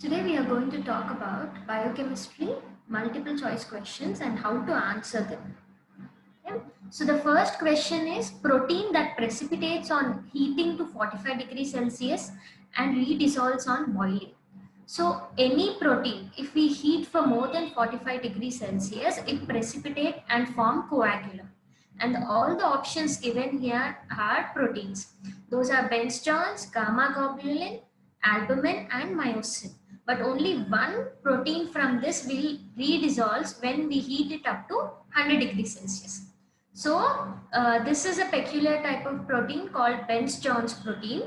Today we are going to talk about biochemistry, multiple choice questions and how to answer them. Okay? So the first question is protein that precipitates on heating to 45 degrees Celsius and redissolves on boiling. So any protein, if we heat for more than 45 degrees Celsius, it precipitate and form coagulum. And all the options given here are proteins. Those are Bence-Jones, gamma globulin, albumin and myosin. But only one protein from this will redissolve when we heat it up to 100 degrees Celsius. So this is a peculiar type of protein called Bence-Jones protein.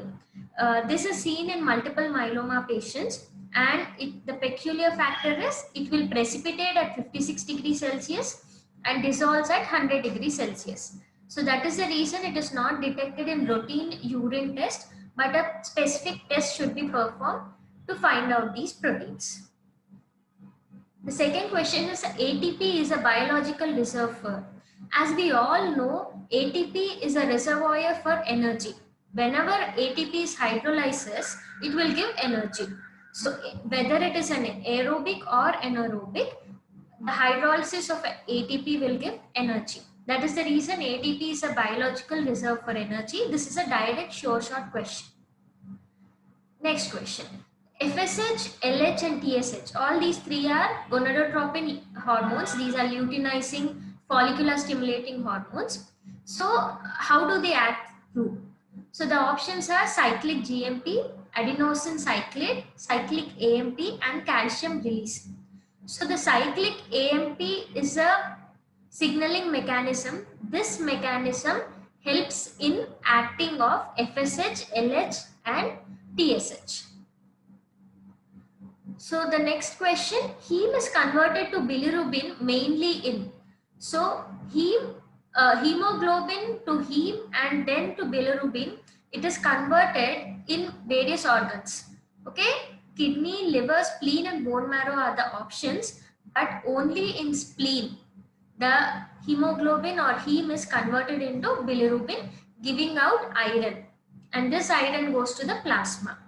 This is seen in multiple myeloma patients, and the peculiar factor is it will precipitate at 56 degrees Celsius and dissolves at 100 degrees Celsius. So that is the reason it is not detected in routine urine test, but a specific test should be performed to find out these proteins. The second question is ATP is a biological reservoir. As we all know, ATP is a reservoir for energy. Whenever ATP is hydrolyzes, it will give energy. So whether it is an aerobic or anaerobic, the hydrolysis of ATP will give energy. That is the reason ATP is a biological reserve for energy. This is a direct sure shot question. Next question. FSH, LH and TSH, all these three are gonadotropin hormones. These are luteinizing follicular stimulating hormones. So how do they act through? So the options are cyclic GMP, adenosine cyclate, cyclic AMP and calcium release. So the cyclic AMP is a signaling mechanism. This mechanism helps in acting of FSH, LH and TSH. So the next question, heme is converted to bilirubin mainly in. So hemoglobin to heme and then to bilirubin, it is converted in various organs. Okay, kidney, liver, spleen and bone marrow are the options, but only in spleen the hemoglobin or heme is converted into bilirubin, giving out iron, and this iron goes to the plasma.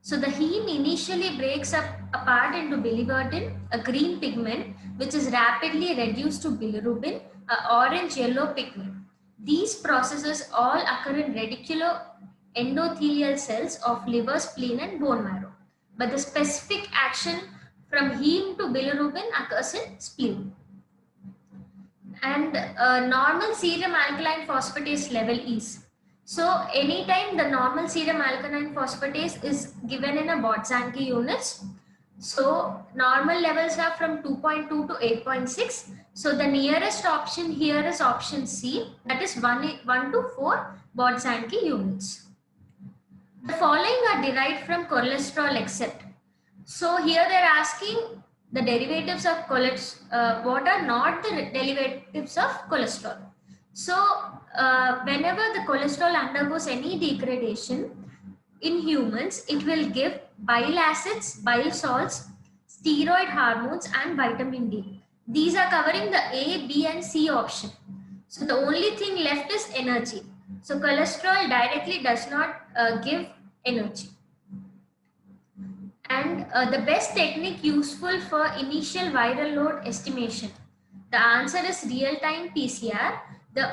So the heme initially breaks up apart into biliverdin, a green pigment, which is rapidly reduced to bilirubin, an orange-yellow pigment. These processes all occur in radicular endothelial cells of liver, spleen and bone marrow. But the specific action from heme to bilirubin occurs in spleen. And normal serum alkaline phosphatase level is. So anytime the normal serum alkaline phosphatase is given in a Boltzmann units. So normal levels are from 2.2 to 8.6. So the nearest option here is option C, that is 1 to 4 Boltzmann units. The following are derived from cholesterol except. So here they are asking the derivatives of cholesterol, what are not the derivatives of cholesterol. So whenever the cholesterol undergoes any degradation in humans, it will give bile acids, bile salts, steroid hormones and vitamin D. These are covering the A, B and C option. So the only thing left is energy. So cholesterol directly does not give energy. And the best technique useful for initial viral load estimation. The answer is real-time PCR.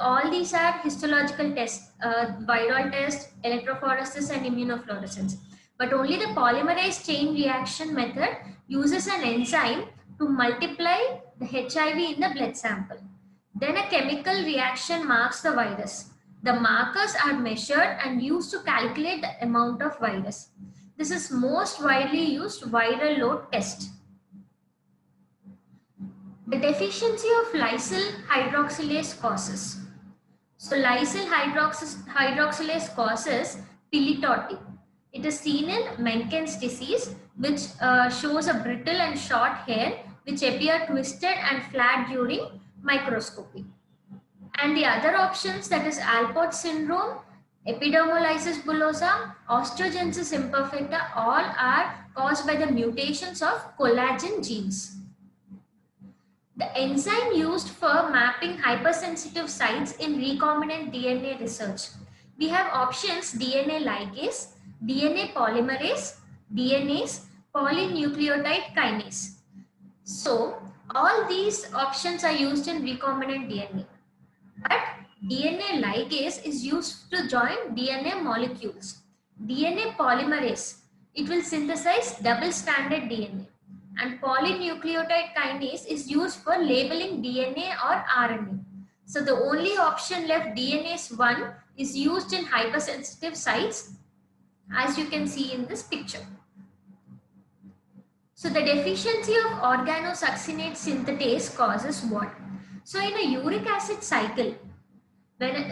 All these are histological tests, viral test, electrophoresis and immunofluorescence. But only the polymerase chain reaction method uses an enzyme to multiply the HIV in the blood sample. Then a chemical reaction marks the virus. The markers are measured and used to calculate the amount of virus. This is most widely used viral load test. The deficiency of lysyl hydroxylase causes. So lysyl hydroxylase causes pili-torti. It is seen in Menkes disease, which shows a brittle and short hair which appear twisted and flat during microscopy. And the other options, that is Alport syndrome, epidermolysis bullosa, osteogenesis imperfecta, all are caused by the mutations of collagen genes. The enzyme used for mapping hypersensitive sites in recombinant DNA research. We have options DNA ligase, DNA polymerase, DNase, polynucleotide kinase. So all these options are used in recombinant DNA. But DNA ligase is used to join DNA molecules. DNA polymerase, it will synthesize double-stranded DNA. And polynucleotide kinase is used for labeling DNA or RNA. So the only option left, DNase 1, is used in hypersensitive sites, as you can see in this picture. So the deficiency of organosuccinate synthetase causes what? So in a uric acid cycle, when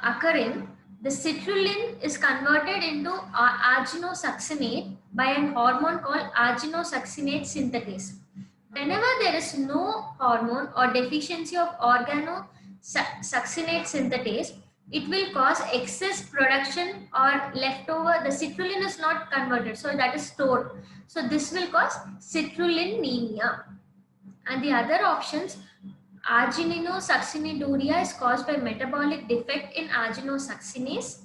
occurring, the citrulline is converted into arginosuccinate by a hormone called arginosuccinate synthetase. Whenever there is no hormone or deficiency of organosuccinate synthetase, it will cause excess production or leftover. The citrulline is not converted, so that is stored. So this will cause citrullinemia. And the other options, argininosuccinaturia is caused by metabolic defect in arginosuccinase,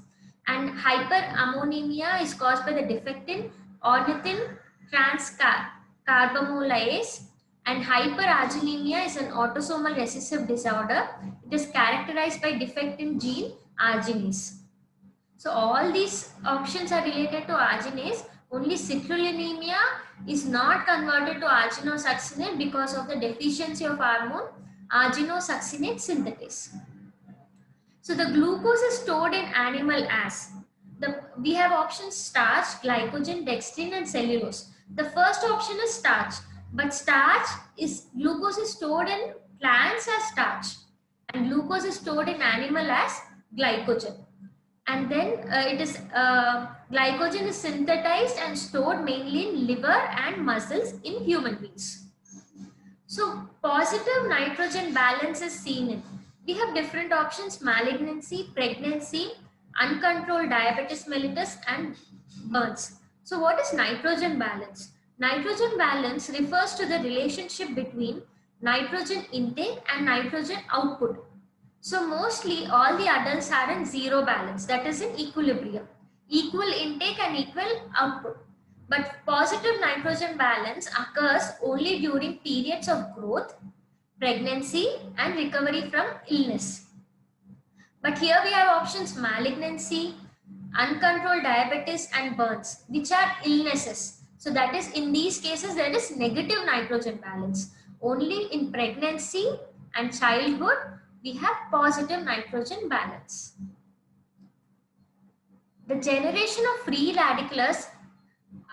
and hyperammonemia is caused by the defect in ornithine transcarbamylase, and hyperarginemia is an autosomal recessive disorder. It is characterized by defect in gene arginase. So all these options are related to arginase. Only citrullinemia is not converted to arginosuccinate because of the deficiency of hormone arginosuccinate synthetase. So the glucose is stored in animal as, we have options starch, glycogen, dextrin and cellulose. The first option is starch, but glucose is stored in plants as starch, and glucose is stored in animal as glycogen. And then glycogen is synthesized and stored mainly in liver and muscles in human beings. So positive nitrogen balance is seen in, we have different options: malignancy, pregnancy, uncontrolled diabetes mellitus and burns. So what is nitrogen balance? Nitrogen balance refers to the relationship between nitrogen intake and nitrogen output. So mostly all the adults are in zero balance, that is in equilibrium, equal intake and equal output. But positive nitrogen balance occurs only during periods of growth, pregnancy and recovery from illness. But here we have options malignancy, uncontrolled diabetes and burns, which are illnesses. So that is, in these cases there is negative nitrogen balance. Only in pregnancy and childhood we have positive nitrogen balance. The generation of free radicals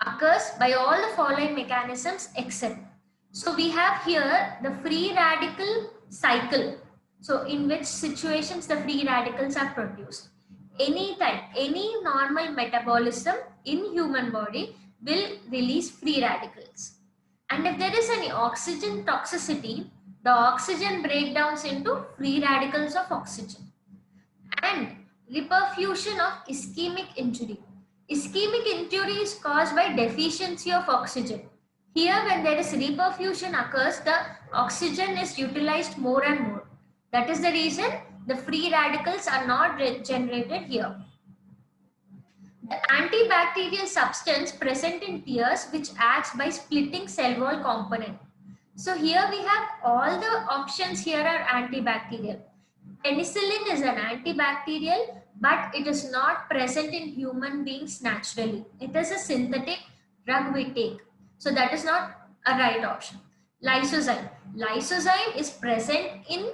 occurs by all the following mechanisms except. So we have here the free radical cycle. So in which situations the free radicals are produced. Anytime, any normal metabolism in human body will release free radicals. And if there is any oxygen toxicity, the oxygen breakdowns into free radicals of oxygen. And reperfusion of ischemic injury. Ischemic injury is caused by deficiency of oxygen. Here when there is reperfusion occurs, the oxygen is utilized more and more. That is the reason the free radicals are not generated here. The antibacterial substance present in tears which acts by splitting cell wall component. So here we have all the options here are antibacterial. Penicillin is an antibacterial, but it is not present in human beings naturally. It is a synthetic drug we take. So that is not a right option. Lysozyme. Lysozyme is present in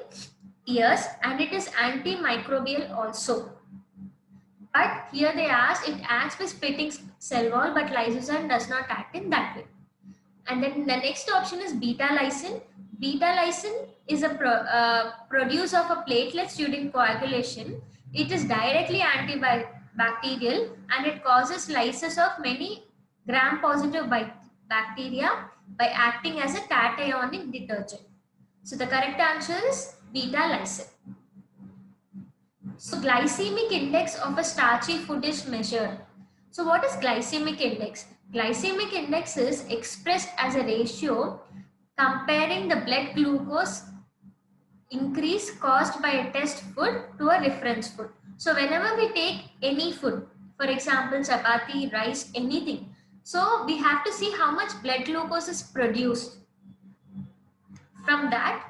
ears and it is antimicrobial also. But here they ask, it acts by splitting cell wall, but lysozyme does not act in that way. And then the next option is beta-lysine. Beta-lysine is a produce of a platelets during coagulation. It is directly antibacterial and it causes lysis of many gram-positive bacteria by acting as a cationic detergent. So the correct answer is beta-lysine. So glycemic index of a starchy food is measured. So what is glycemic index? Glycemic index is expressed as a ratio comparing the blood glucose increase caused by a test food to a reference food. So whenever we take any food, for example, chapati, rice, anything. So we have to see how much blood glucose is produced from that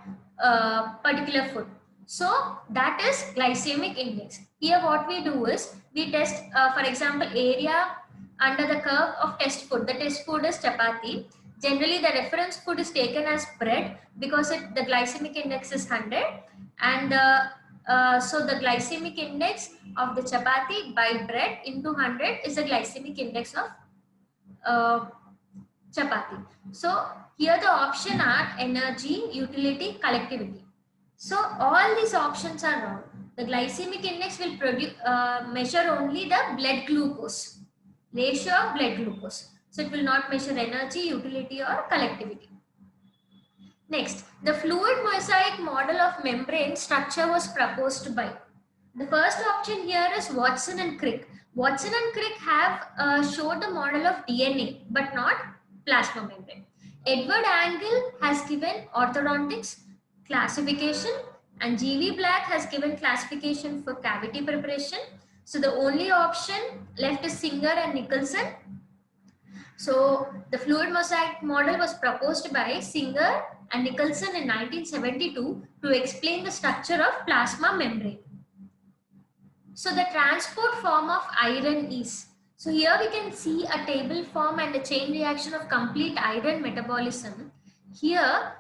particular food. So that is glycemic index. Here what we do is we test, for example, area under the curve of test food. The test food is chapati. Generally the reference food is taken as bread because the glycemic index is 100, and so the glycemic index of the chapati by bread into 100 is the glycemic index of uh, chapati. So here the option are energy, utility, collectivity. So all these options are wrong. The glycemic index will measure only the blood glucose, ratio of blood glucose. So it will not measure energy, utility or collectivity. Next, the fluid mosaic model of membrane structure was proposed by. The first option here is Watson and Crick. Watson and Crick have showed the model of DNA but not plasma membrane. Edward Angle has given orthodontics classification, and G.V. Black has given classification for cavity preparation. So the only option left is Singer and Nicholson. So the fluid mosaic model was proposed by Singer and Nicholson in 1972 to explain the structure of plasma membrane. So the transport form of iron is, so here we can see a table form and a chain reaction of complete iron metabolism. Here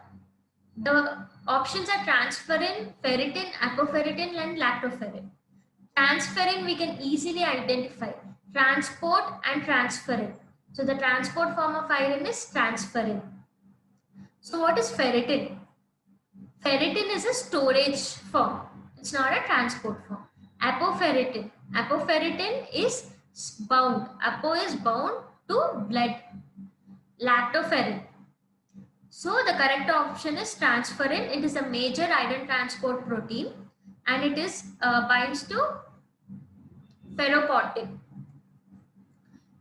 the options are transferrin, ferritin, apoferritin and lactoferrin. Transferrin we can easily identify, transport and transferrin. So the transport form of iron is transferrin. So what is ferritin? Ferritin is a storage form. It's not a transport form. Apoferritin. Apoferritin is bound. Apo is bound to blood. Lactoferrin. So the correct option is transferrin. It is a major iron transport protein and it is binds to ferroportin.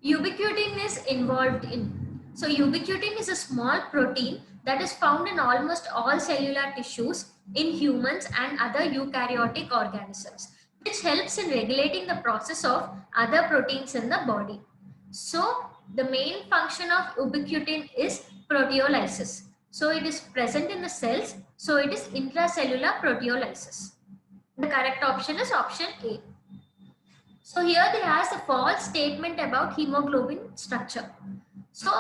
Ubiquitin is involved in. So ubiquitin is a small protein that is found in almost all cellular tissues in humans and other eukaryotic organisms, which helps in regulating the process of other proteins in the body. So the main function of ubiquitin is proteolysis. So it is present in the cells. So it is intracellular proteolysis. The correct option is option A. So here they ask a false statement about hemoglobin structure. So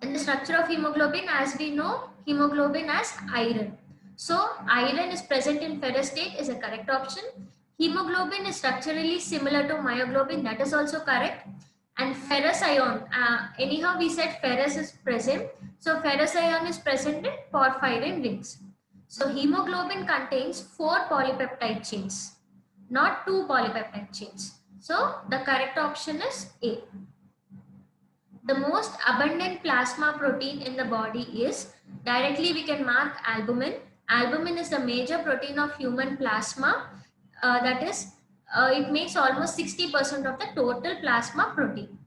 in the structure of hemoglobin, as we know, hemoglobin has iron. So iron is present in ferrous state is a correct option. Hemoglobin is structurally similar to myoglobin, that is also correct. And ferrous ion, anyhow we said ferrous is present. So ferrous ion is present in porphyrin rings. So hemoglobin contains 4 polypeptide chains, not 2 polypeptide chains. So the correct option is A. The most abundant plasma protein in the body is, directly we can mark albumin. Albumin is the major protein of human plasma. That is, it makes almost 60% of the total plasma protein.